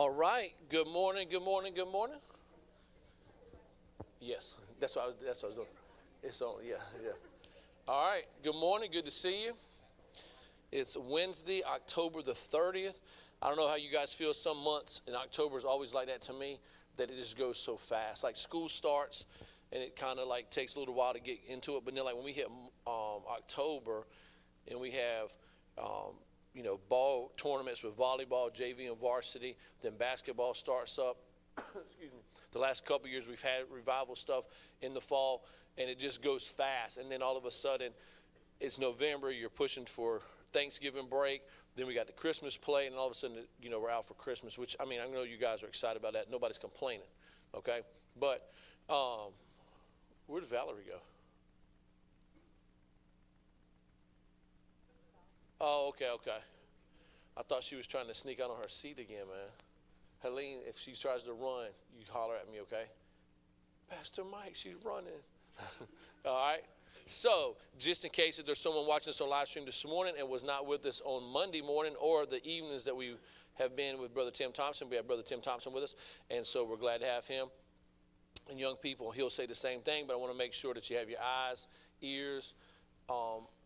All right. Good morning. Good morning. Good morning. Yes, that's what I was doing. It's on. Yeah, yeah. All right. Good morning. Good to see you. It's Wednesday, October the 30th. I don't know how you guys feel. Some months in October is always like that to me, that it just goes so fast. Like school starts, and it kind of like takes a little while to get into it. But then like when we hit October, and we have ball tournaments with volleyball, JV, and varsity. Then basketball starts up. Excuse me. The last couple of years we've had revival stuff in the fall, and it just goes fast. And then all of a sudden, it's November. You're pushing for Thanksgiving break. Then we got the Christmas play, and all of a sudden, we're out for Christmas. Which I know you guys are excited about that. Nobody's complaining, okay? But where did Valerie go? Oh, okay. I thought she was trying to sneak out on her seat again, man. Helene, if she tries to run, you holler at me, okay? Pastor Mike, she's running. All right? So, just in case if there's someone watching us on live stream this morning and was not with us on Monday morning or the evenings that we have been with Brother Tim Thompson, we have Brother Tim Thompson with us, and so we're glad to have him. And young people, he'll say the same thing, but I want to make sure that you have your eyes, ears,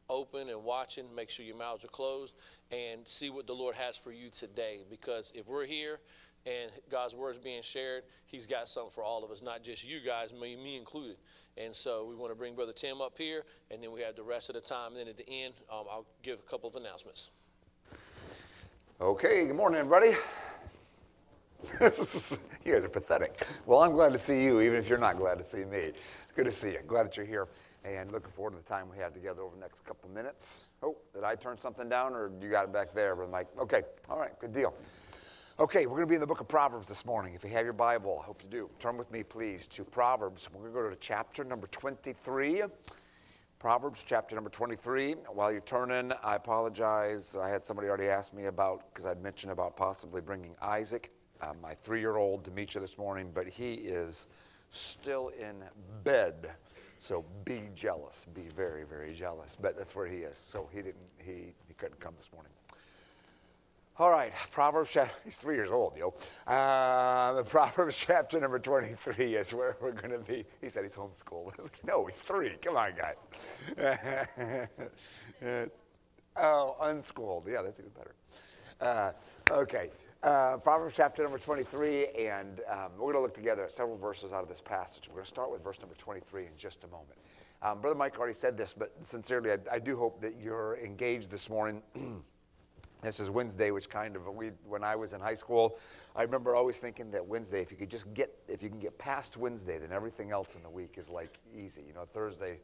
open and watching. Make sure your mouths are closed and see what the Lord has for you today. Because if we're here and God's word is being shared, he's got something for all of us, not just you guys, me included. And so we want to bring Brother Tim up here, and then we have the rest of the time. And then at the end, I'll give a couple of announcements. Okay, good morning, everybody. You guys are pathetic. Well, I'm glad to see you, even if you're not glad to see me. It's good to see you. Glad that you're here. And looking forward to the time we have together over the next couple of minutes. Oh, did I turn something down, or you got it back there, Brother Mike? Okay, all right, good deal. Okay, we're going to be in the book of Proverbs this morning. If you have your Bible, I hope you do. Turn with me, please, to Proverbs. We're going to go to chapter number 23. Proverbs chapter number 23. While you're turning, I apologize. I had somebody already ask me about, because I'd mentioned about possibly bringing Isaac, my 3-year-old, to meet you this morning, but he is still in bed. So be jealous, be very, very jealous. But that's where he is. So he couldn't come this morning. All right, Proverbs, he's 3 years old, yo. Proverbs chapter number 23 is where we're going to be. He said he's homeschooled. No, he's 3. Come on, guy. Unschooled. Yeah, that's even better. Okay. Proverbs chapter number 23, and we're going to look together at several verses out of this passage. We're going to start with verse number 23 in just a moment. Brother Mike already said this, but sincerely, I do hope that you're engaged this morning. This is Wednesday, which when I was in high school, I remember always thinking that Wednesday, if you can get past Wednesday, then everything else in the week is like easy. Thursday,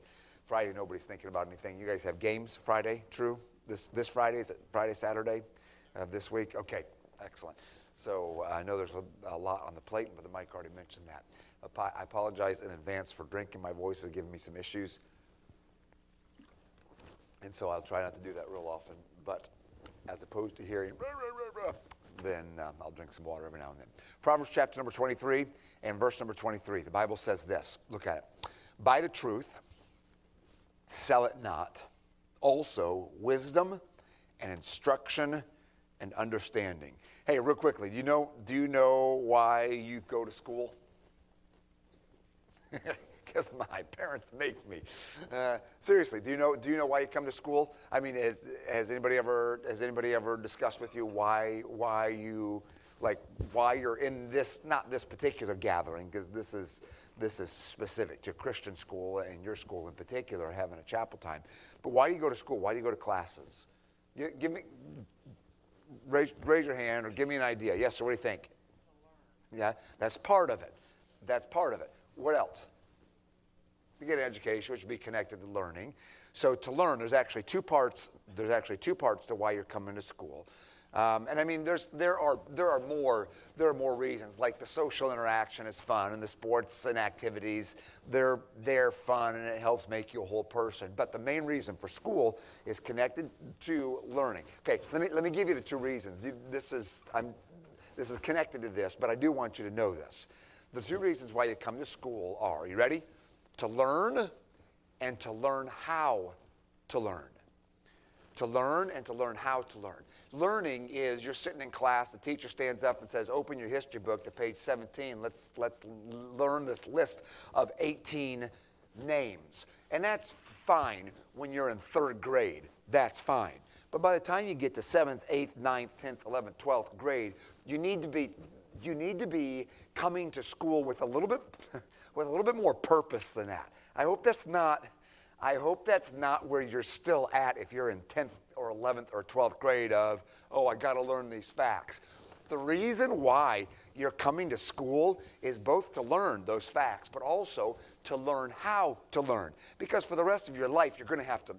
Friday, nobody's thinking about anything. You guys have games Friday, true? This Friday, is it Friday, Saturday of this week? Okay. Excellent. So I know there's a lot on the plate, but Mike already mentioned that. I apologize in advance for drinking. My voice is giving me some issues. And so I'll try not to do that real often. But as opposed to hearing, then I'll drink some water every now and then. Proverbs chapter number 23 and verse number 23. The Bible says this. Look at it. Buy the truth, sell it not. Also wisdom and instruction and understanding. Hey, real quickly, do you know why you go to school? Because my parents make me. Seriously, do you know why you come to school? I mean, has anybody ever discussed with you why you're in this, not this particular gathering, because this is specific to Christian school and your school in particular, having a chapel time. But why do you go to school? Why do you go to classes? Raise your hand or give me an idea. Yes, sir, what do you think? Yeah, that's part of it. What else? You get an education, which would be connected to learning. So to learn, there's actually two parts to why you're coming to school. And I mean, there are more reasons. Like the social interaction is fun, and the sports and activities, they're fun, and it helps make you a whole person. But the main reason for school is connected to learning. Okay, let me give you the 2 reasons. This is connected to this, but I do want you to know this. The 2 reasons why you come to school are, you ready? To learn and to learn how to learn. To learn and to learn how to learn. Learning is you're sitting in class, the teacher stands up and says, open your history book to page 17. Let's learn this list of 18 names. And that's fine when you're in 3rd grade. That's fine. But by the time you get to 7th, 8th, 9th, 10th, 11th, 12th grade, you need to be coming to school with a little bit more purpose than that. I hope that's not where you're still at if you're in 10th or 11th or 12th grade of, oh, I got to learn these facts. The reason why you're coming to school is both to learn those facts, but also to learn how to learn. Because for the rest of your life, you're going to have to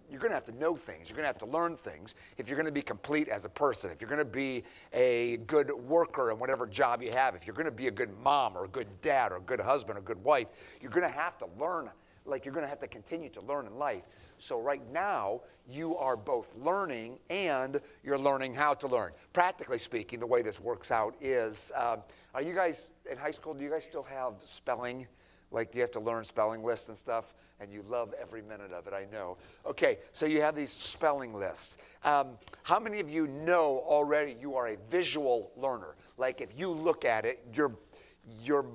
know things. You're going to have to learn things if you're going to be complete as a person, if you're going to be a good worker in whatever job you have, if you're going to be a good mom or a good dad or a good husband or a good wife, you're going to have to learn. Like you're going to have to continue to learn in life. So right now, you are both learning and you're learning how to learn. Practically speaking, the way this works out is, are you guys in high school, do you guys still have spelling? Like, do you have to learn spelling lists and stuff? And you love every minute of it, I know. Okay, so you have these spelling lists. How many of you know already you are a visual learner? Like, if you look at it, your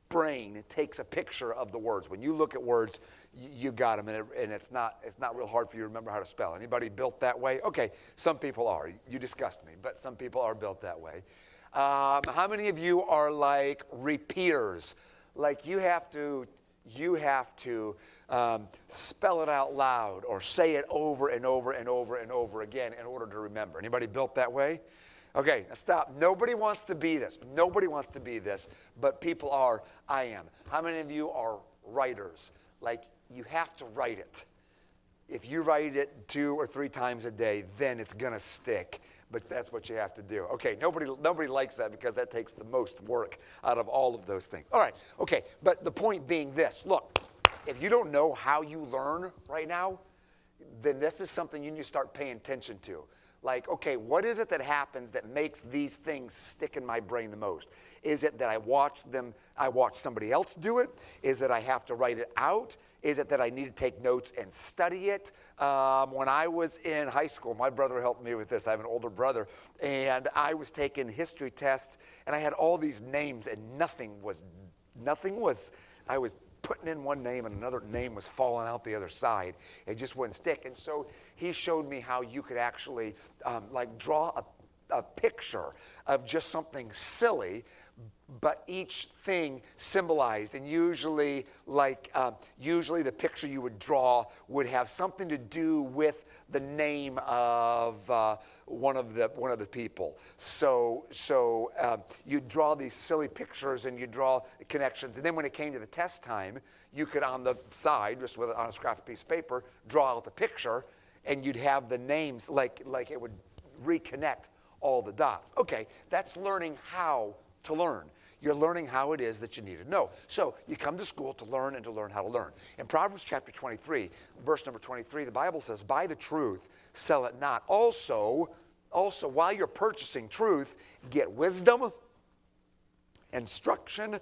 brain takes a picture of the words. When you look at words, you got them, and it's not real hard for you to remember how to spell. Anybody built that way? Okay, some people are. You disgust me, but some people are built that way. How many of you are like repeaters? Like you have to spell it out loud or say it over and over and over and over again in order to remember. Anybody built that way? Okay, now stop. Nobody wants to be this. Nobody wants to be this, but people are. I am. How many of you are writers? Like, you have to write it. If you write it 2 or 3 times a day, then it's going to stick. But that's what you have to do. Okay, nobody likes that because that takes the most work out of all of those things. All right, okay, but the point being this. Look, if you don't know how you learn right now, then this is something you need to start paying attention to. Like, okay, what is it that happens that makes these things stick in my brain the most? Is it that I watch somebody else do it? Is it I have to write it out? Is it that I need to take notes and study it? When I was in high school, my brother helped me with this. I have an older brother. And I was taking history tests, and I had all these names, and nothing was, I was putting in one name and another name was falling out the other side. It just wouldn't stick. And so he showed me how you could actually like draw a picture of just something silly, but each thing symbolized. And usually, usually the picture you would draw would have something to do with the name of one of the people. So you draw these silly pictures and you draw connections. And then when it came to the test time, you could on the side, just on a scrap piece of paper, draw out the picture, and you'd have the names like it would reconnect all the dots. Okay, that's learning how to learn. You're learning how it is that you need to know. So you come to school to learn and to learn how to learn. In Proverbs chapter 23, verse number 23, the Bible says, buy the truth, sell it not. Also, while you're purchasing truth, get wisdom, instruction,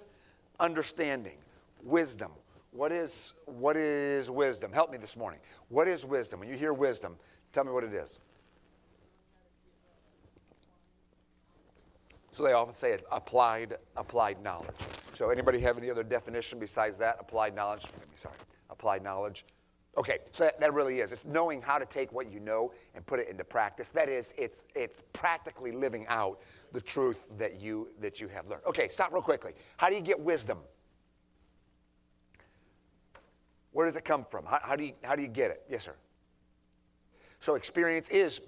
understanding. Wisdom. What is wisdom? Help me this morning. What is wisdom? When you hear wisdom, tell me what it is. So they often say applied knowledge. So anybody have any other definition besides that? Applied knowledge? Applied knowledge. Okay, so that really is. It's knowing how to take what you know and put it into practice. That is, it's practically living out the truth that you have learned. Okay, stop real quickly. How do you get wisdom? Where does it come from? How do you get it? Yes, sir. So experience is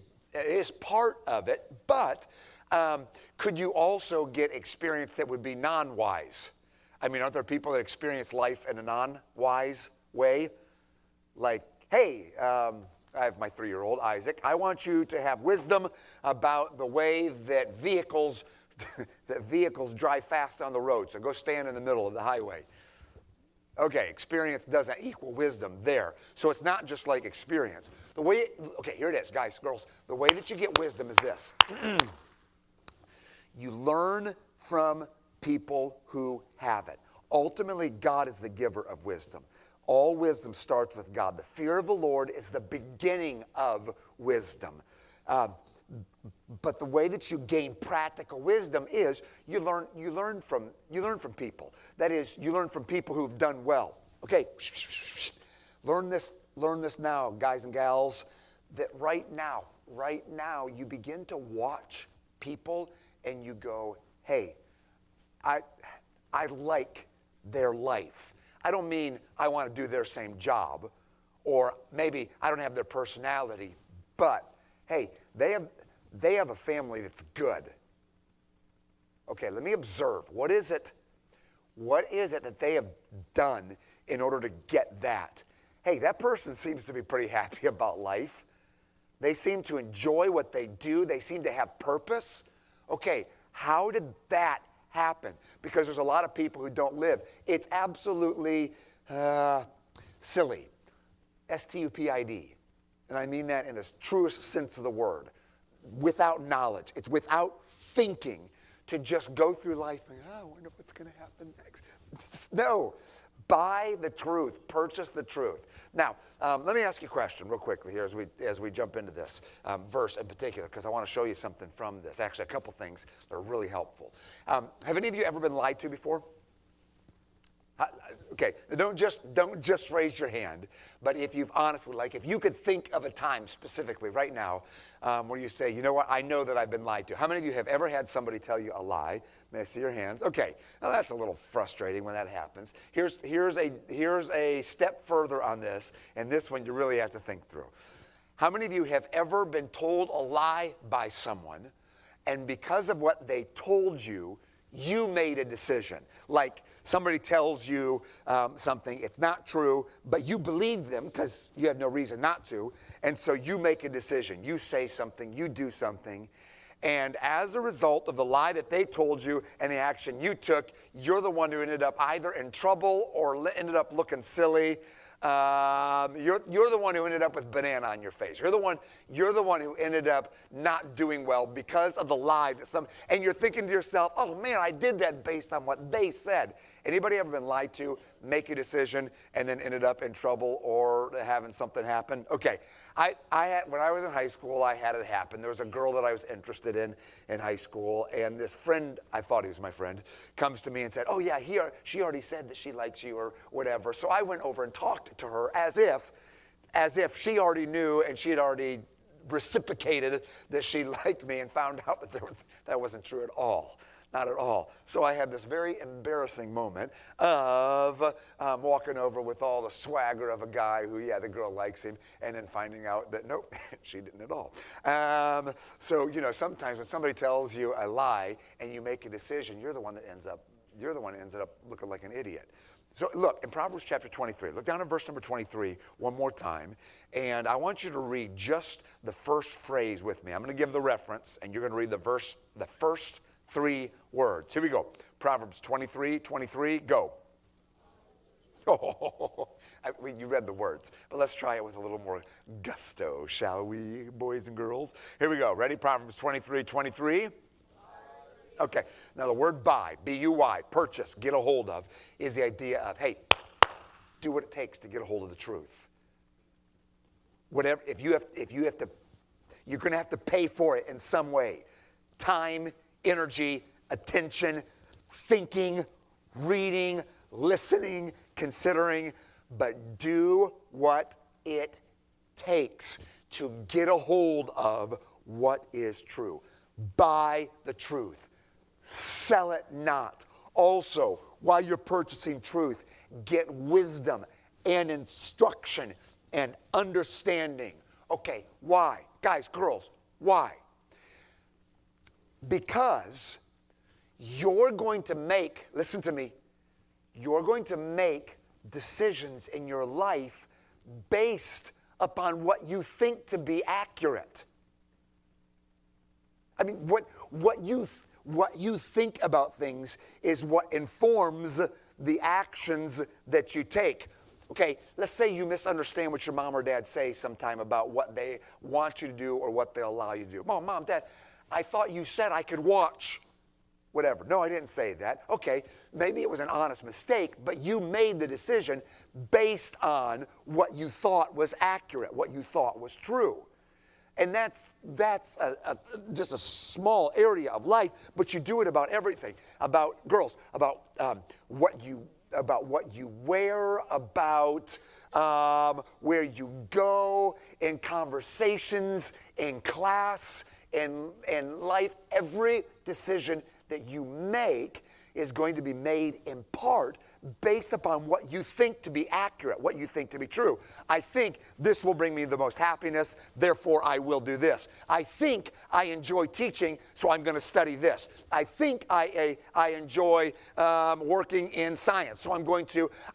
part of it, but could you also get experience that would be non-wise? I mean, aren't there people that experience life in a non-wise way? Like, hey, I have my 3-year-old, Isaac. I want you to have wisdom about the way that vehicles drive fast on the road. So go stand in the middle of the highway. Okay, experience doesn't equal wisdom there. So it's not just like experience. Okay, here it is, guys, girls. The way that you get wisdom is this. You learn from people who have it. Ultimately, God is the giver of wisdom. All wisdom starts with God. The fear of the Lord is the beginning of wisdom. But the way that you gain practical wisdom is you learn from people. That is, you learn from people who've done well. Okay, learn this now, guys and gals, that right now you begin to watch people and you go, hey, I like their life. I don't mean I want to do their same job, or maybe I don't have their personality, but hey, they have a family that's good. Okay, let me observe. What is it that they have done in order to get that? Hey, that person seems to be pretty happy about life. They seem to enjoy what they do. They seem to have purpose. Okay, how did that happen? Because there's a lot of people who don't live. It's absolutely silly. S-T-U-P-I-D. And I mean that in the truest sense of the word. Without knowledge. It's without thinking to just go through life and, I wonder what's going to happen next. No. Buy the truth. Purchase the truth. Now, let me ask you a question real quickly here as we jump into this verse in particular, because I want to show you something from this. Actually, a couple things that are really helpful. Have any of you ever been lied to before? Okay, don't just raise your hand, but if you've honestly, like if you could think of a time specifically right now where you say, you know what, I know that I've been lied to. How many of you have ever had somebody tell you a lie? May I see your hands? Okay, now that's a little frustrating when that happens. Here's a step further on this, and this one you really have to think through. How many of you have ever been told a lie by someone, and because of what they told you, you made a decision? Like somebody tells you something, it's not true, but you believe them because you have no reason not to, and so you make a decision. You say something, you do something, and as a result of the lie that they told you and the action you took, you're the one who ended up either in trouble or ended up looking silly. You're the one who ended up with banana on your face. You're the one who ended up not doing well because of the lie and you're thinking to yourself, oh man, I did that based on what they said. Anybody ever been lied to, make a decision, and then ended up in trouble or having something happen? Okay, when I was in high school, I had it happen. There was a girl that I was interested in high school, and this friend, I thought he was my friend, comes to me and said, oh yeah, she already said that she likes you or whatever. So I went over and talked to her as if she already knew and she had already reciprocated that she liked me, and found out that that wasn't true at all. Not at all. So I had this very embarrassing moment of walking over with all the swagger of a guy who, yeah, the girl likes him, and then finding out that, nope, she didn't at all. So, sometimes when somebody tells you a lie and you make a decision, you're the one that ends up looking like an idiot. So look, in Proverbs chapter 23, look down at verse number 23 one more time, and I want you to read just the first phrase with me. I'm going to give the reference, and you're going to read the first 3 words. Here we go. Proverbs 23, go. Oh, you read the words, but let's try it with a little more gusto, shall we, boys and girls? Here we go. Ready? Proverbs 23. Okay. Now the word buy, B-U-Y, purchase, get a hold of, is the idea of, hey, do what it takes to get a hold of the truth. Whatever, if you have to, you're going to have to pay for it in some way. Time, energy, attention, thinking, reading, listening, considering, but do what it takes to get a hold of what is true. Buy the truth. Sell it not. Also, while you're purchasing truth, get wisdom and instruction and understanding. Okay, why? Guys, girls, why? Because you're going to make, listen to me, you're going to make decisions in your life based upon what you think to be accurate. I mean, what you think about things is what informs the actions that you take. Okay, let's say you misunderstand what your mom or dad say sometime about what they want you to do or what they allow you to do. Mom, Dad, I thought you said I could watch whatever. No, I didn't say that. Okay, maybe it was an honest mistake, but you made the decision based on what you thought was accurate, what you thought was true. And that's just a small area of life, but you do it about everything. About girls, about what you wear, about where you go, in conversations, in class, in life. Every decision that you make is going to be made in part based upon what you think to be accurate, what you think to be true. I think this will bring me the most happiness, therefore I will do this. I think I enjoy teaching, so I'm going to study this. I think I enjoy working in science, so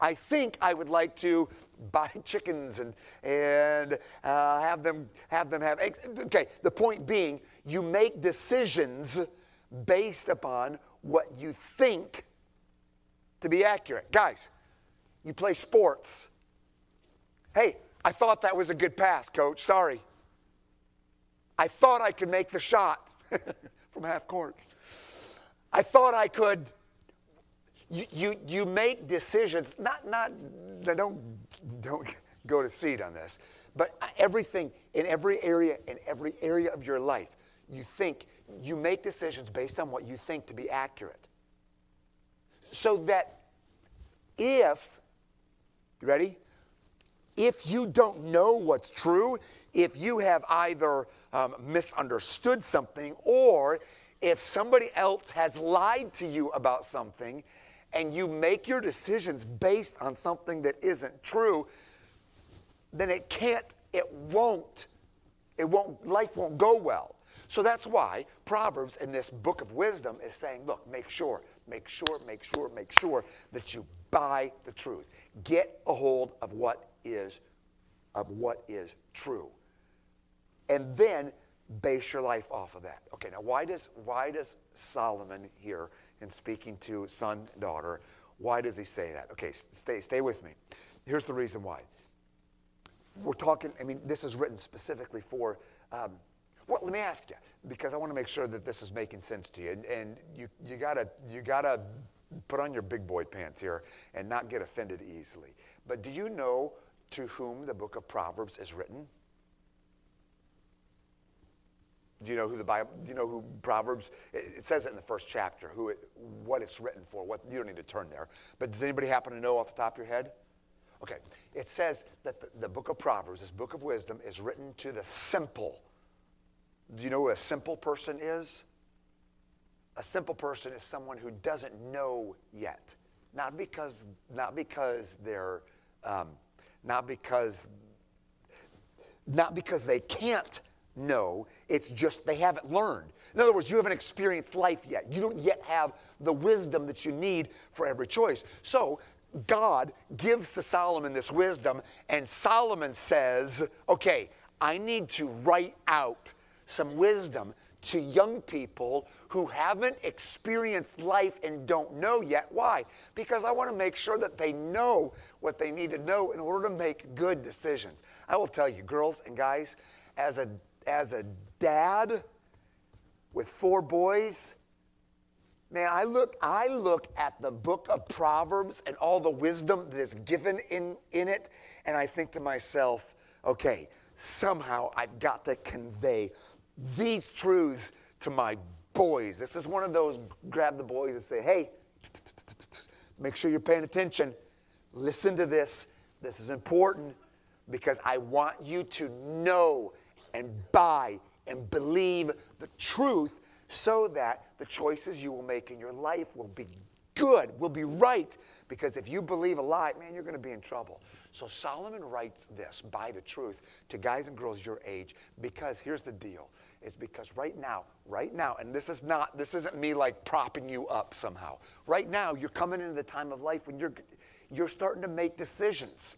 I think I would like to buy chickens and have them have eggs. Okay, the point being, you make decisions based upon what you think to be accurate. Guys, you play sports. Hey, I thought that was a good pass, coach. Sorry. I thought I could make the shot from half court. I thought I could. You make decisions, don't go to seed on this, but everything in every area of your life, you make decisions based on what you think to be accurate. So that if you don't know what's true, if you have either misunderstood something, or if somebody else has lied to you about something, and you make your decisions based on something that isn't true, then life won't go well. So that's why Proverbs in this book of wisdom is saying, look, make sure that you buy the truth. Get a hold of what is true. And then base your life off of that. Okay, now why does Solomon here, in speaking to son and daughter, why does he say that? Okay, stay with me. Here's the reason why. We're talking, this is written specifically for well, let me ask you, because I want to make sure that this is making sense to you, and you gotta put on your big boy pants here and not get offended easily. But do you know to whom the book of Proverbs is written? Do you know who who Proverbs? It says it in the first chapter what it's written for. You don't need to turn there, but does anybody happen to know off the top of your head? Okay, it says that the book of Proverbs, this book of wisdom, is written to the simple. Do you know who a simple person is? A simple person is someone who doesn't know yet. Not because they can't know, it's just they haven't learned. In other words, you haven't experienced life yet. You don't yet have the wisdom that you need for every choice. So God gives to Solomon this wisdom, and Solomon says, okay, I need to write out some wisdom to young people who haven't experienced life and don't know yet. Why? Because I want to make sure that they know what they need to know in order to make good decisions. I will tell you, girls and guys, as a dad with 4 boys, man, I look at the book of Proverbs and all the wisdom that is given in it, and I think to myself, okay, somehow I've got to convey these truths to my boys. This is one of those, grab the boys and say, hey, make sure you're paying attention. Listen to this. This is important because I want you to know and buy and believe the truth so that the choices you will make in your life will be good, will be right. Because if you believe a lie, man, you're going to be in trouble. So Solomon writes this, buy the truth, to guys and girls your age, because here's the deal. It's because right now, and this isn't me like propping you up somehow. Right now, you're coming into the time of life when you're starting to make decisions.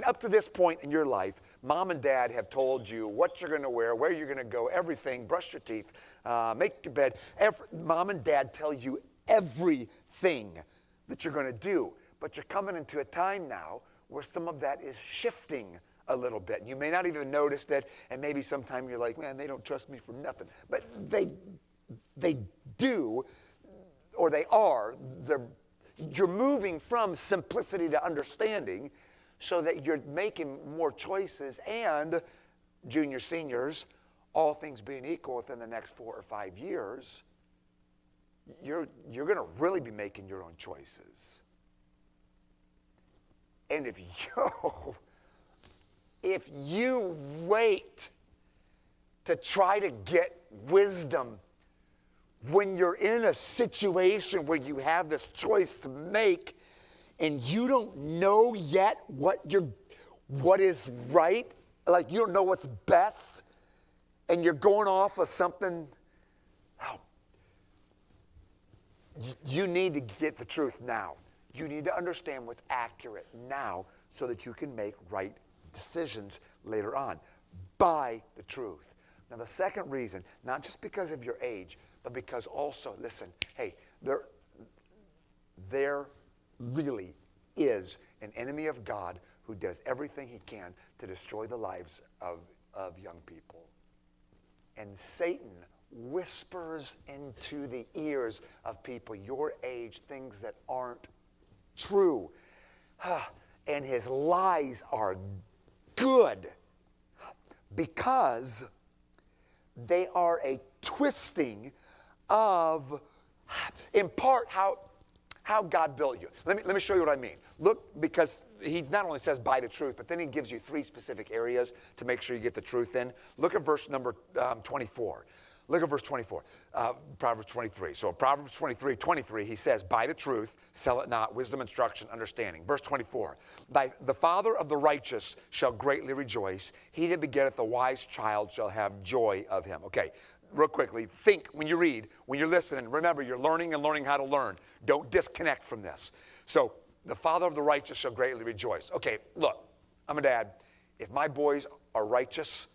Up to this point in your life, mom and dad have told you what you're going to wear, where you're going to go, everything, brush your teeth, make your bed. Mom and dad tell you everything that you're going to do. But you're coming into a time now where some of that is shifting a little bit. You may not even notice that, and maybe sometime you're like, man, they don't trust me for nothing. But they do, or they are. You're moving from simplicity to understanding so that you're making more choices. And junior seniors, all things being equal within the next 4 or 5 years, you're going to really be making your own choices. And if you wait to try to get wisdom when you're in a situation where you have this choice to make and you don't know yet what is right, like you don't know what's best, and you're going off of something, you need to get the truth now. You need to understand what's accurate now so that you can make right decisions later on. Buy the truth. Now, the second reason, not just because of your age, but because also, listen, hey, there really is an enemy of God who does everything he can to destroy the lives of young people. And Satan whispers into the ears of people your age things that aren't true. And his lies are good because they are a twisting of, in part, how God built you. Let me show you what I mean. Look, because he not only says buy the truth, but then he gives you 3 specific areas to make sure you get the truth in. Look at verse number 24. Look at verse 24, Proverbs 23. So Proverbs 23, he says, buy the truth, sell it not, wisdom, instruction, understanding. Verse 24, the father of the righteous shall greatly rejoice. He that begetteth a wise child shall have joy of him. Okay, real quickly, think when you read, when you're listening, remember you're learning and learning how to learn. Don't disconnect from this. So the father of the righteous shall greatly rejoice. Okay, look, I'm a dad. If my boys are righteous,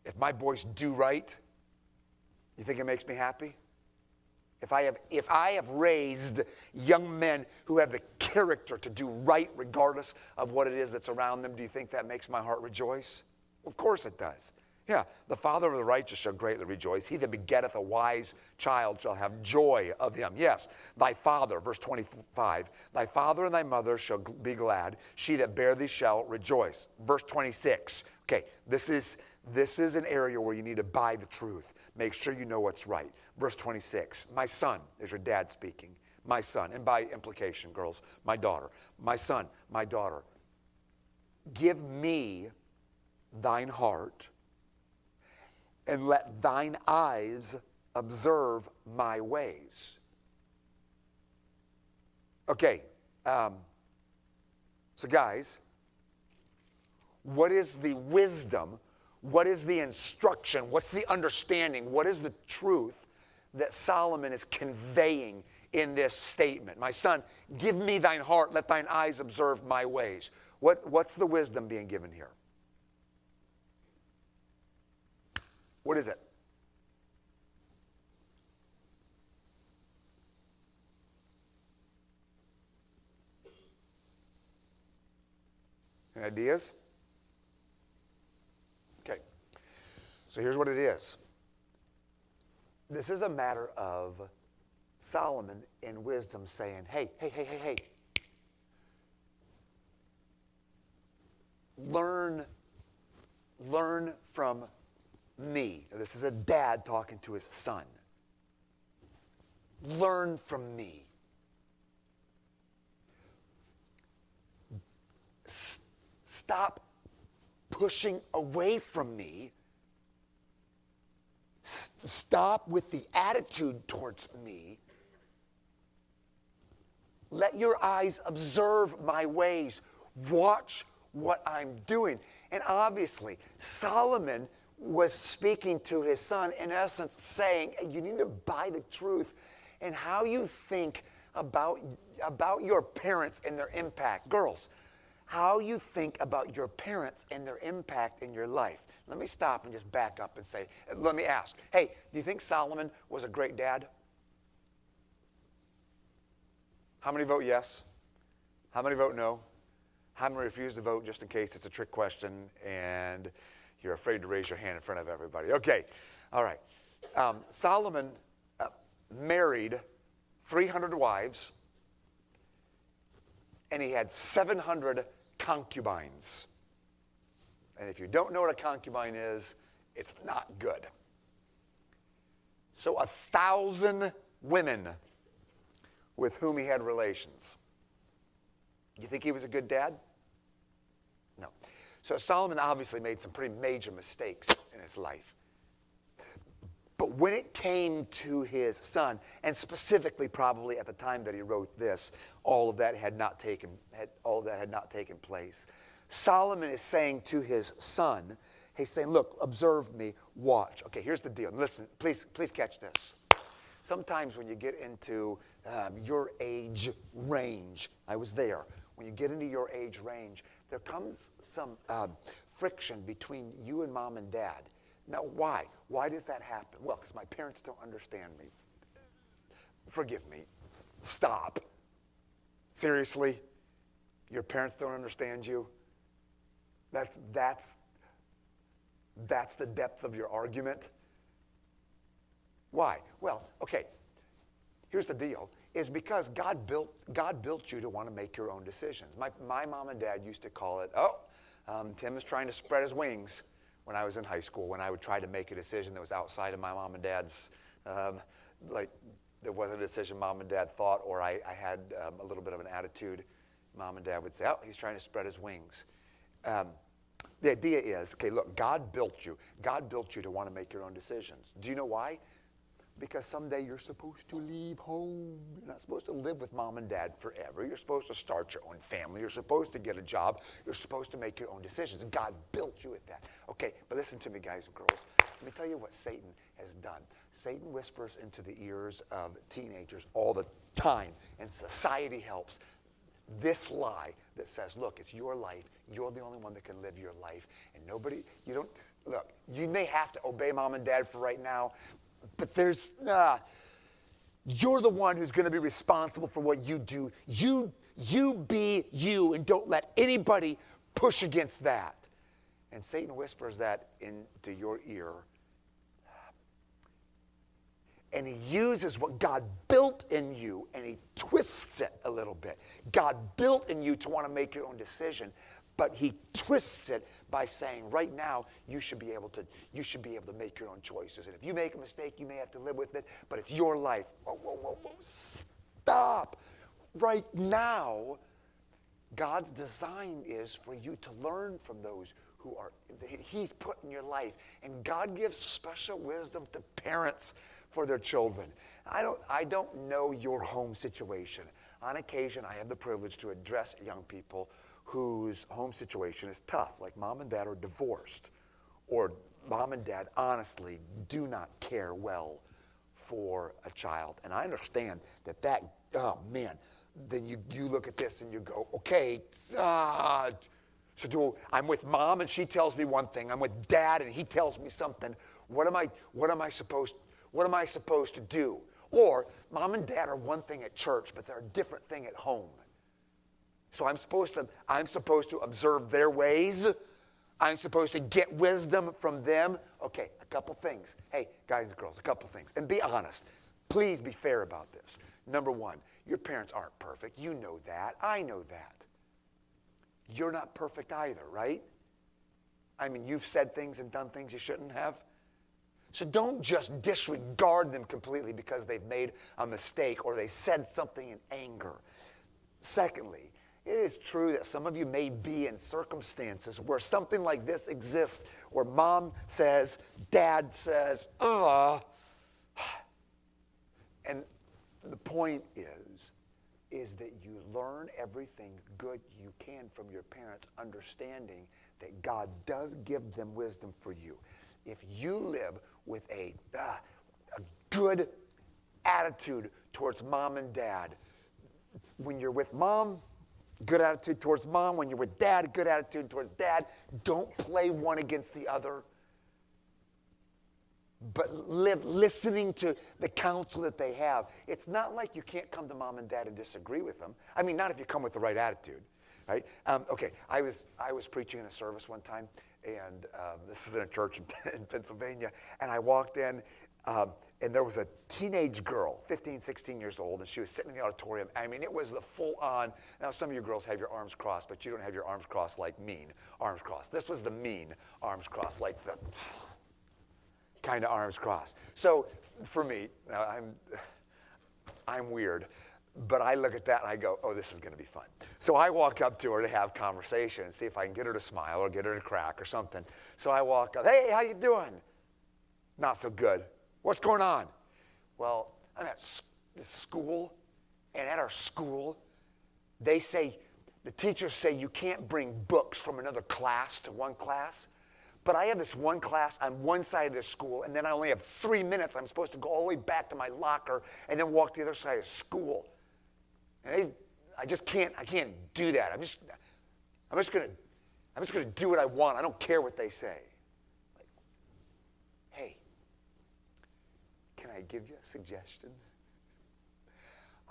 if my boys do right, you think it makes me happy? If I have raised young men who have the character to do right regardless of what it is that's around them, do you think that makes my heart rejoice? Of course it does. Yeah, the father of the righteous shall greatly rejoice. He that begetteth a wise child shall have joy of him. Yes, thy father, verse 25, thy father and thy mother shall be glad. She that bare thee shall rejoice. Verse 26, okay, this is an area where you need to buy the truth. Make sure you know what's right. Verse 26, my son, is your dad speaking. My son, and by implication, girls, my daughter. My son, my daughter, give me thine heart, and let thine eyes observe my ways. Okay, so guys, what is the wisdom? What is the instruction? What's the understanding? What is the truth that Solomon is conveying in this statement? My son, give me thine heart, let thine eyes observe my ways. What's the wisdom being given here? What is it? Any ideas? Okay. So here's what it is. This is a matter of Solomon in wisdom saying, hey. Learn from me. This is a dad talking to his son. Learn from me. Stop pushing away from me. Stop with the attitude towards me. Let your eyes observe my ways. Watch what I'm doing. And obviously, Solomon was speaking to his son, in essence, saying, you need to buy the truth and how you think about your parents and their impact. Girls, how you think about your parents and their impact in your life. Let me stop and just back up and say, let me ask, hey, do you think Solomon was a great dad? How many vote yes? How many vote no? How many refuse to vote just in case it's a trick question and you're afraid to raise your hand in front of everybody? Okay, all right. Solomon married 300 wives, and he had 700 concubines. And if you don't know what a concubine is, It's not good. So 1,000 women with whom he had relations. You think he was a good dad? No. So Solomon obviously made some pretty major mistakes in his life. But when it came to his son, and specifically probably at the time that he wrote this, all of that had not taken place. Solomon is saying to his son, he's saying, look, observe me, watch. Okay, here's the deal. Listen, please catch this. Sometimes when you get into your age range, I was there. When you get into your age range, there comes some friction between you and mom and dad. Now, why? Why does that happen? Well, because my parents don't understand me. Forgive me. Stop. Seriously? Your parents don't understand you? That's the depth of your argument? Why? Well, okay. Here's the deal. Is because God built you to want to make your own decisions. My mom and dad used to call it, Tim is trying to spread his wings. When I was in high school, when I would try to make a decision that was outside of my mom and dad's, like there wasn't a decision mom and dad thought, or I had a little bit of an attitude, mom and dad would say, he's trying to spread his wings. The idea is, okay, look, God built you. God built you to want to make your own decisions. Do you know why? Because someday you're supposed to leave home. You're not supposed to live with mom and dad forever. You're supposed to start your own family. You're supposed to get a job. You're supposed to make your own decisions. God built you at that. Okay, but listen to me, guys and girls. Let me tell you what Satan has done. Satan whispers into the ears of teenagers all the time, and society helps. This lie that says, look, it's your life. You're the only one that can live your life. And nobody, look, you may have to obey mom and dad for right now, but you're the one who's going to be responsible for what you do. You be you, and don't let anybody push against that. And Satan whispers that into your ear. And he uses what God built in you, and he twists it a little bit. God built in you to want to make your own decision, but he twists it by saying, right now, you should be able to make your own choices. And if you make a mistake, you may have to live with it, but it's your life. Whoa, stop. Right now, God's design is for you to learn from those who he's put in your life. And God gives special wisdom to parents for their children. I don't know your home situation. On occasion, I have the privilege to address young people whose home situation is tough, like mom and dad are divorced, or mom and dad honestly do not care well for a child. And I understand that oh man, then you look at this and you go, okay, I'm with mom and she tells me one thing. I'm with dad and he tells me something. What am I supposed to do? Or mom and dad are one thing at church, but they're a different thing at home. So I'm supposed to observe their ways. I'm supposed to get wisdom from them. Okay, a couple things. Hey, guys and girls, a couple things. And be honest. Please be fair about this. Number one, your parents aren't perfect. You know that. I know that. You're not perfect either, right? I mean, you've said things and done things you shouldn't have. So don't just disregard them completely because they've made a mistake or they said something in anger. Secondly, it is true that some of you may be in circumstances where something like this exists, where mom says, dad says, and the point is that you learn everything good you can from your parents, understanding that God does give them wisdom for you. If you live with a good attitude towards mom and dad, when you're with mom, good attitude towards mom. When you're with dad, good attitude towards dad. Don't play one against the other, but live listening to the counsel that they have. It's not like you can't come to mom and dad and disagree with them. I mean, not if you come with the right attitude, right? Okay, I was preaching in a service one time, and this is in a church in Pennsylvania, and I walked in, and there was a teenage girl, 15, 16 years old, and she was sitting in the auditorium. I mean, it was the full-on, now some of you girls have your arms crossed, but you don't have your arms crossed like mean arms crossed. This was the mean arms crossed, like the, kind of arms crossed. So for me, I'm weird, but I look at that and I go, oh, this is going to be fun. So I walk up to her to have conversation and see if I can get her to smile or get her to crack or something. So I walk up, hey, how you doing? Not so good. What's going on? Well, I'm at school, and at our school, they say, the teachers say you can't bring books from another class to one class. But I have this one class on one side of the school, and then I only have 3 minutes. I'm supposed to go all the way back to my locker and then walk the other side of school. And I can't do that. I'm just gonna do what I want. I don't care what they say. Like, hey, can I give you a suggestion?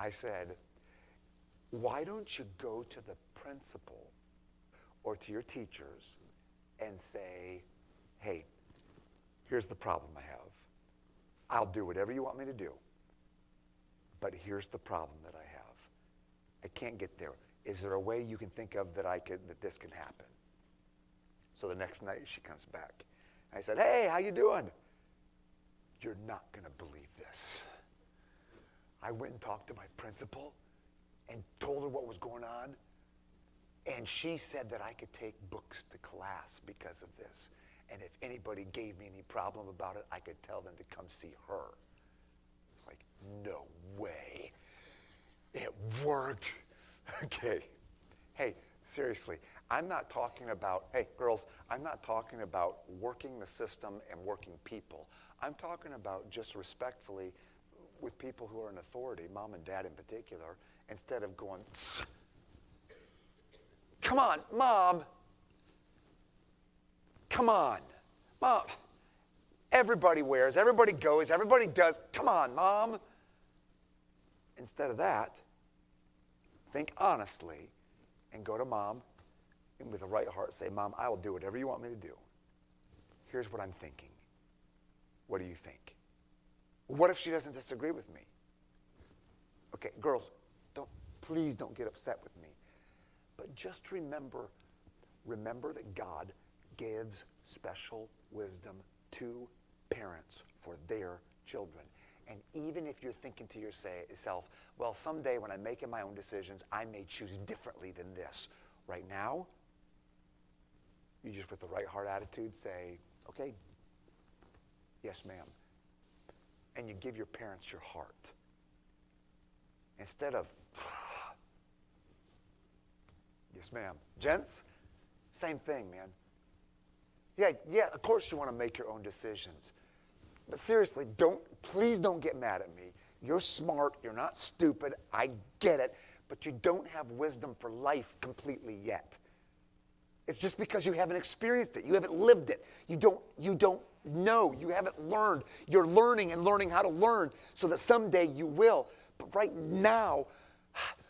I said, why don't you go to the principal or to your teachers and say, hey, here's the problem I have. I'll do whatever you want me to do, but here's the problem that I have. I can't get there. Is there a way you can think of that this can happen? So the next night she comes back. I said, hey, how you doing? You're not gonna believe this. I went and talked to my principal and told her what was going on. And she said that I could take books to class because of this. And if anybody gave me any problem about it, I could tell them to come see her. It's like, no way. It worked. Okay. Hey, seriously, I'm not talking about, hey, girls, I'm not talking about working the system and working people. I'm talking about just respectfully with people who are in authority, mom and dad in particular, instead of going, come on, Mom. Come on. Mom. Everybody wears, everybody goes, everybody does. Come on, Mom. Instead of that, think honestly and go to Mom and with a right heart say, Mom, I will do whatever you want me to do. Here's what I'm thinking. What do you think? What if she doesn't disagree with me? Okay, girls, please don't get upset with me. But just remember that God gives special wisdom to parents for their children. And even if you're thinking to yourself, well, someday when I'm making my own decisions, I may choose differently than this. Right now, you just with the right heart attitude say, okay, yes, ma'am. And you give your parents your heart. Instead of, yes, ma'am. Gents, same thing, man. Yeah, of course you want to make your own decisions. But seriously, please don't get mad at me. You're smart, you're not stupid, I get it, but you don't have wisdom for life completely yet. It's just because you haven't experienced it. You haven't lived it. You don't know. You haven't learned. You're learning and learning how to learn so that someday you will. But right now,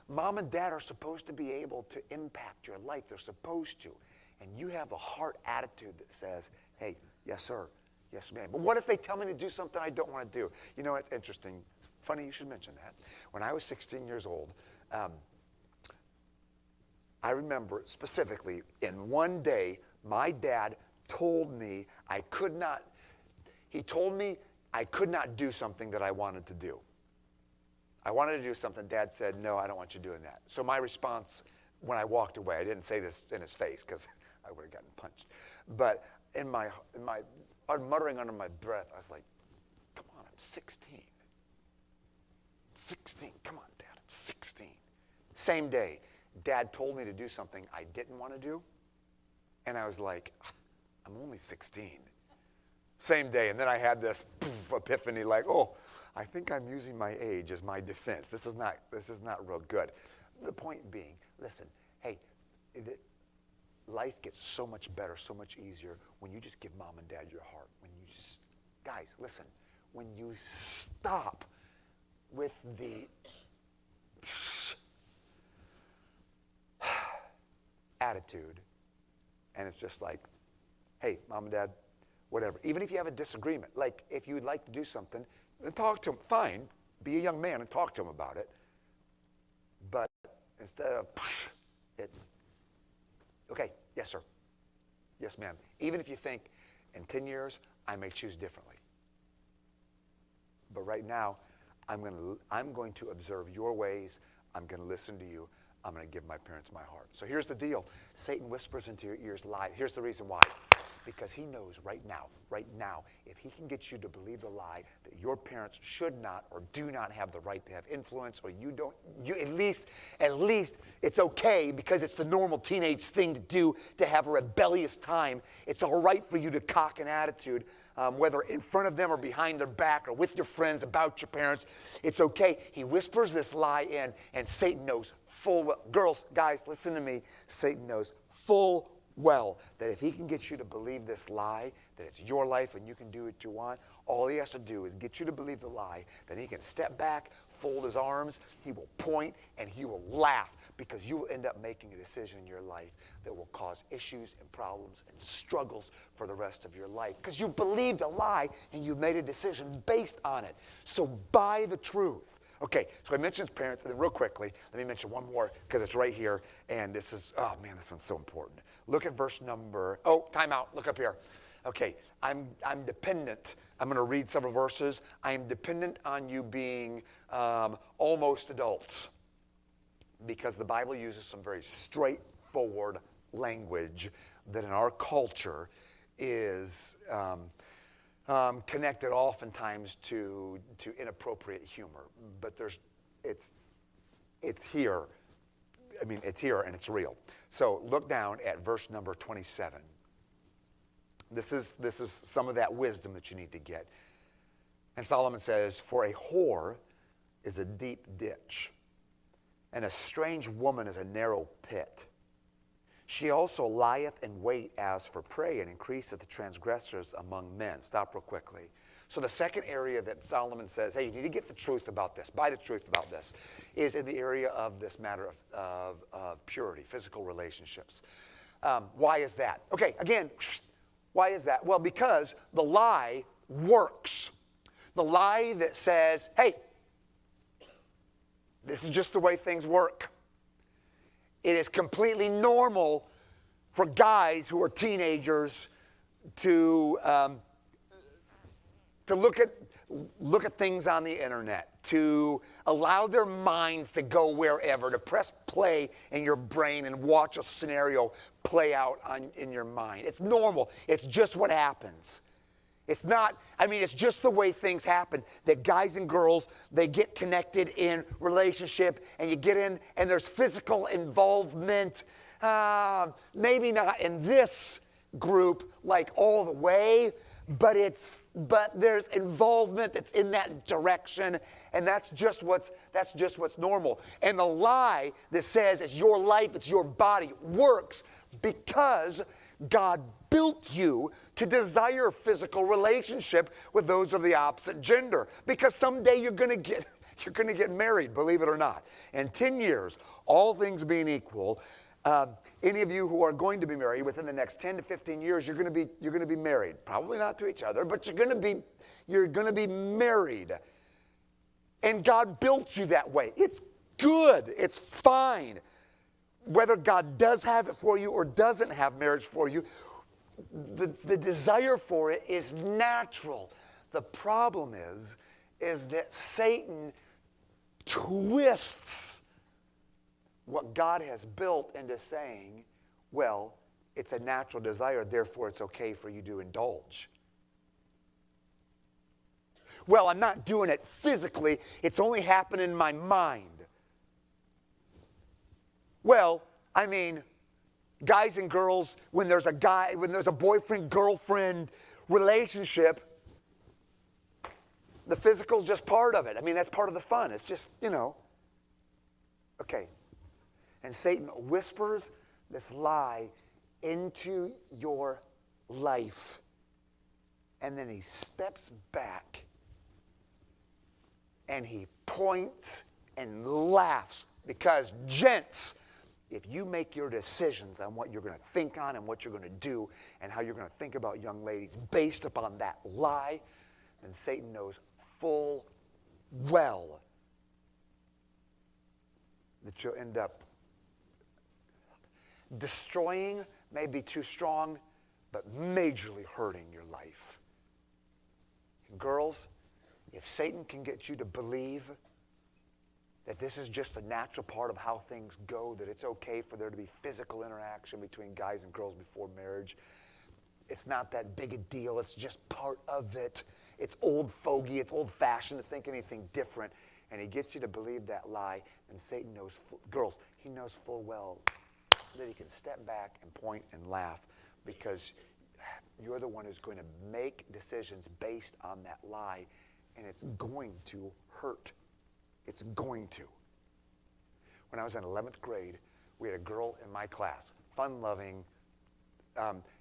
Mom and Dad are supposed to be able to impact your life. They're supposed to. And you have a heart attitude that says, hey, yes, sir. Yes, ma'am. But what if they tell me to do something I don't want to do? You know, it's interesting. Funny you should mention that. When I was 16 years old, I remember specifically in one day, my dad told me I could not do something that I wanted to do. I wanted to do something. Dad said, no, I don't want you doing that. So my response when I walked away, I didn't say this in his face because I would have gotten punched. But in my muttering under my breath, I was like, come on, I'm 16. 16, come on, Dad, I'm 16. Same day, Dad told me to do something I didn't want to do. And I was like, I'm only 16. Same day, and then I had this epiphany like, oh, I think I'm using my age as my defense. This is not real good. The point being, listen, hey, life gets so much better, so much easier when you just give Mom and Dad your heart. Guys, listen, when you stop with the attitude, and it's just like, hey, Mom and Dad, whatever. Even if you have a disagreement, like if you would like to do something, then talk to them. Fine, be a young man and talk to them about it. But instead of, it's, okay, yes, sir. Yes, ma'am. Even if you think in 10 years, I may choose differently. But right now, I'm going to observe your ways. I'm going to listen to you. I'm going to give my parents my heart. So here's the deal. Satan whispers into your ears lie. Here's the reason why. Because he knows right now, if he can get you to believe the lie that your parents should not or do not have the right to have influence, or you don't, at least it's okay because it's the normal teenage thing to do, to have a rebellious time. It's all right for you to cock an attitude, whether in front of them or behind their back or with your friends about your parents. It's okay. He whispers this lie in, and Satan knows full well. Girls, guys, listen to me. Satan knows full well that if he can get you to believe this lie, that it's your life and you can do what you want, all he has to do is get you to believe the lie. Then he can step back, fold his arms, he will point, and he will laugh, because you will end up making a decision in your life that will cause issues and problems and struggles for the rest of your life, because you believed a lie and you've made a decision based on it. So buy the truth. Okay, so I mentioned parents, and then real quickly, let me mention one more, because it's right here, and this is, oh man, this one's so important. Look at verse number, time out, look up here. Okay, I'm dependent. I'm going to read several verses. I am dependent on you being almost adults, because the Bible uses some very straightforward language that in our culture is connected oftentimes to inappropriate humor. But it's here. I mean, it's here and it's real. So look down at verse number 27. This is some of that wisdom that you need to get. And Solomon says, "For a whore is a deep ditch, and a strange woman is a narrow pit. She also lieth in wait as for prey, and increaseth the transgressors among men." Stop real quickly. So the second area that Solomon says, hey, you need to get the truth about this, buy the truth about this, is in the area of this matter of purity, physical relationships. Why is that? Okay, again, why is that? Well, because the lie works. The lie that says, hey, this is just the way things work. It is completely normal for guys who are teenagers to look at things on the internet, to allow their minds to go wherever, to press play in your brain and watch a scenario play out in your mind. It's normal. It's just what happens. It's not, it's just the way things happen, that guys and girls, they get connected in relationship, and you get in, and there's physical involvement, maybe not in this group like all the way, but there's involvement that's in that direction, and that's just what's normal. And the lie that says it's your life, it's your body, works because God built you to desire physical relationship with those of the opposite gender, because someday you're going to get married, believe it or not. In 10 years, all things being equal, any of you who are going to be married within the next 10 to 15 years, you're going to be married. Probably not to each other, but you're going to be married. And God built you that way. It's good. It's fine. Whether God does have it for you or doesn't have marriage for you, the desire for it is natural. The problem is that Satan twists what God has built into saying, well, it's a natural desire, therefore it's okay for you to indulge. Well, I'm not doing it physically, it's only happening in my mind. Well, guys and girls, when there's a boyfriend-girlfriend relationship, the physical's just part of it. That's part of the fun. It's just, Okay. And Satan whispers this lie into your life. And then he steps back and he points and laughs. Because, gents, if you make your decisions on what you're going to think on and what you're going to do and how you're going to think about young ladies based upon that lie, then Satan knows full well that you'll end up destroying, may be too strong, but majorly hurting your life. And girls, If Satan can get you to believe that this is just a natural part of how things go, that it's okay for there to be physical interaction between guys and girls before marriage, it's not that big a deal. It's just part of it. It's old fogey. It's old-fashioned to think anything different. And he gets you to believe that lie. And Satan knows, girls, he knows full well that he can step back and point and laugh because you're the one who's going to make decisions based on that lie. And it's going to hurt. It's going to. When I was in 11th grade, we had a girl in my class, fun-loving.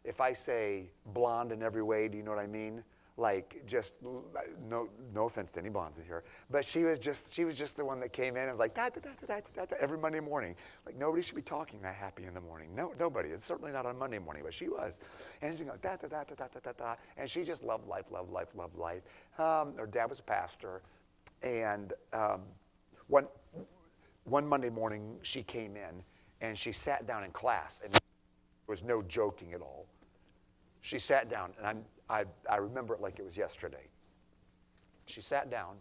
If I say blonde in every way, do you know what I mean? Like just no offense to any blondes in here, but she was just the one that came in and was like da, da, da, da, da, da, every Monday morning. Like nobody should be talking that happy in the morning. No, nobody. It's certainly not on Monday morning, but she was. And she goes da da da da da da da, and she just loved life, loved life, loved life. Her dad was a pastor, and one Monday morning she came in and she sat down in class, and there was no joking at all. She sat down, and I remember it like it was yesterday. She sat down,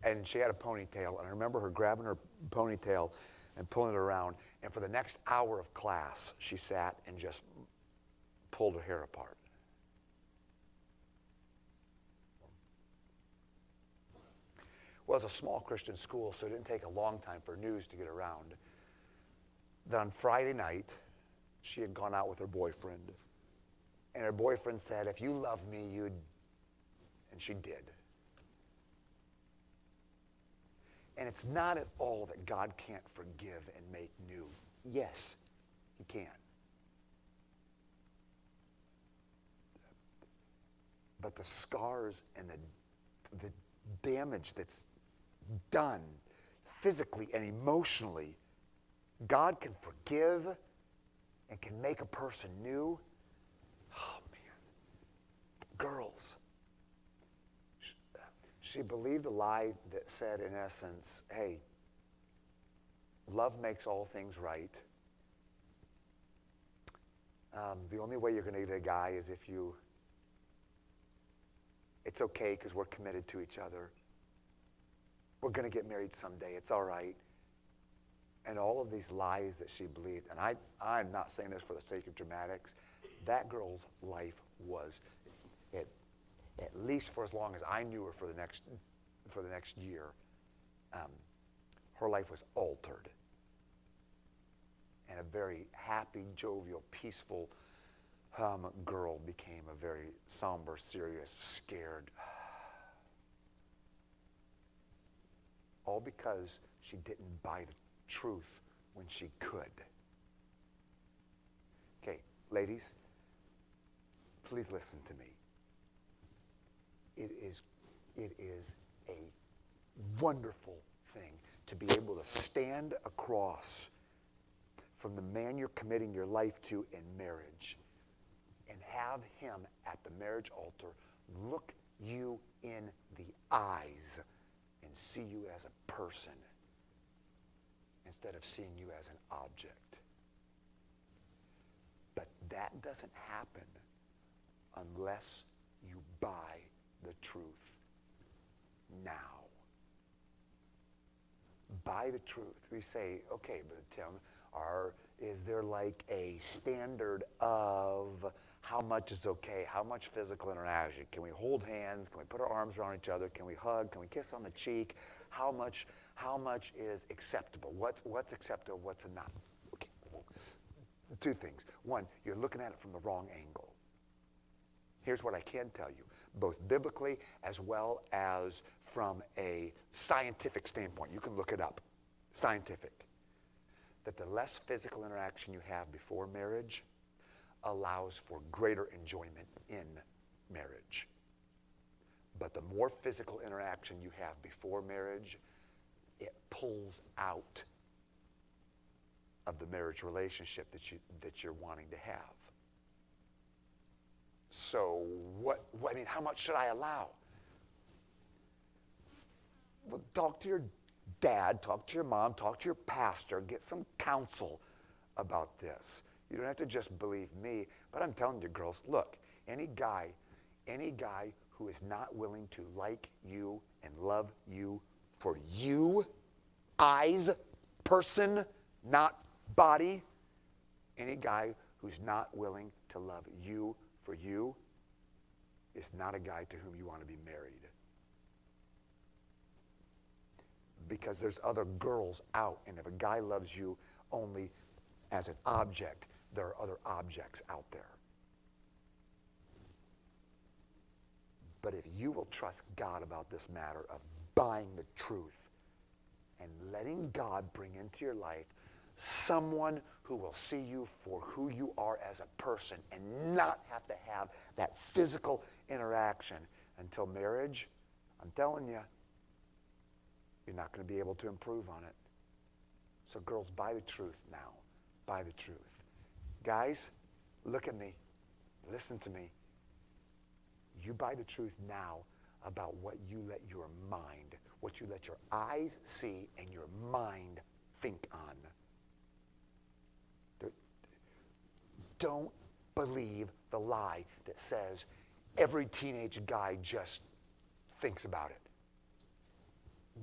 and she had a ponytail, and I remember her grabbing her ponytail and pulling it around, and for the next hour of class, she sat and just pulled her hair apart. Well, it's a small Christian school, so it didn't take a long time for news to get around. Then on Friday night, she had gone out with her boyfriend. And her boyfriend said, if you love me, you'd... And she did. And it's not at all that God can't forgive and make new. Yes, he can. But the scars and the damage that's done physically and emotionally, God can forgive and can make a person new. Oh, man. Girls. She believed a lie that said, in essence, hey, love makes all things right. The only way you're going to get a guy is if you, it's okay because we're committed to each other. We're going to get married someday. It's all right. And all of these lies that she believed, and I'm not saying this for the sake of dramatics, that girl's life was, at least for as long as I knew her for the next year, her life was altered. And a very happy, jovial, peaceful girl became a very somber, serious, scared. All because she didn't buy the truth when she could. Okay, ladies, please listen to me. It is a wonderful thing to be able to stand across from the man you're committing your life to in marriage and have him at the marriage altar look you in the eyes and see you as a person instead of seeing you as an object. But that doesn't happen unless you buy the truth now. Buy the truth. We say, okay, but Tim, is there like a standard of how much is okay? How much physical interaction? Can we hold hands? Can we put our arms around each other? Can we hug? Can we kiss on the cheek? How much is acceptable? What's acceptable? What's not? Okay. Two things. One, you're looking at it from the wrong angle. Here's what I can tell you, both biblically as well as from a scientific standpoint. You can look it up. Scientific. That the less physical interaction you have before marriage allows for greater enjoyment in marriage. But the more physical interaction you have before marriage, it pulls out of the marriage relationship that you're wanting to have. So how much should I allow? Well, talk to your dad, talk to your mom, talk to your pastor, get some counsel about this. You don't have to just believe me, but I'm telling you, girls, look, any guy who is not willing to like you and love you for you, eyes, person, not body, any guy who's not willing to love you for you is not a guy to whom you want to be married. Because there's other girls out, and if a guy loves you only as an object, there are other objects out there. But if you will trust God about this matter of buying the truth and letting God bring into your life someone who will see you for who you are as a person and not have to have that physical interaction until marriage, I'm telling you, you're not going to be able to improve on it. So girls, buy the truth now. Buy the truth. Guys, look at me. Listen to me. You buy the truth now about what you let your mind, what you let your eyes see and your mind think on. Don't believe the lie that says every teenage guy just thinks about it.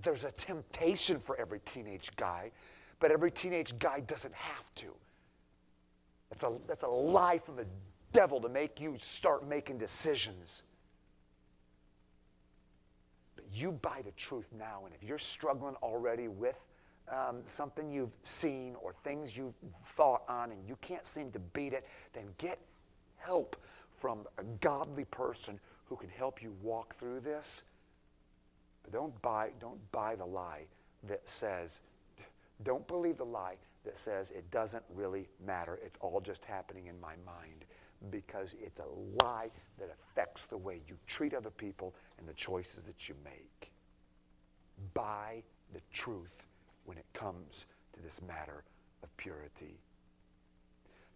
There's a temptation for every teenage guy, but every teenage guy doesn't have to. That's a lie from the devil to make you start making decisions. But you buy the truth now, and if you're struggling already with something you've seen or things you've thought on and you can't seem to beat it, then get help from a godly person who can help you walk through this. But don't buy the lie that says, don't believe the lie that says it doesn't really matter. It's all just happening in my mind, because it's a lie that affects the way you treat other people and the choices that you make. Buy the truth when it comes to this matter of purity.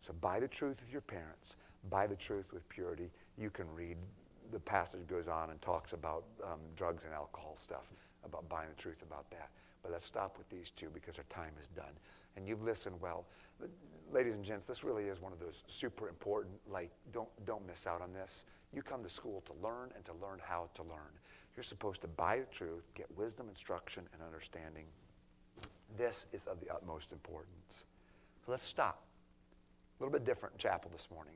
So buy the truth with your parents. Buy the truth with purity. You can read, the passage goes on and talks about drugs and alcohol stuff, about buying the truth about that. But let's stop with these two because our time is done. And you've listened well. But ladies and gents, this really is one of those super important, like, don't miss out on this. You come to school to learn and to learn how to learn. You're supposed to buy the truth, get wisdom, instruction, and understanding. This is of the utmost importance. So let's stop. A little bit different chapel this morning.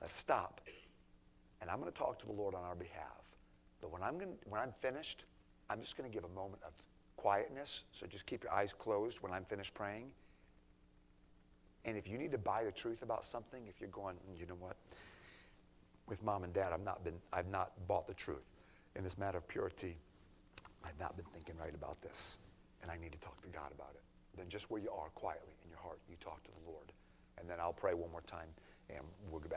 Let's stop. And I'm going to talk to the Lord on our behalf. But when I'm finished, I'm just going to give a moment of quietness. So just keep your eyes closed when I'm finished praying. And if you need to buy the truth about something, if you're going, you know what, with mom and dad, I've not bought the truth. In this matter of purity, I've not been thinking right about this, and I need to talk to God about it. Then just where you are, quietly in your heart, you talk to the Lord. And then I'll pray one more time, and we'll get back.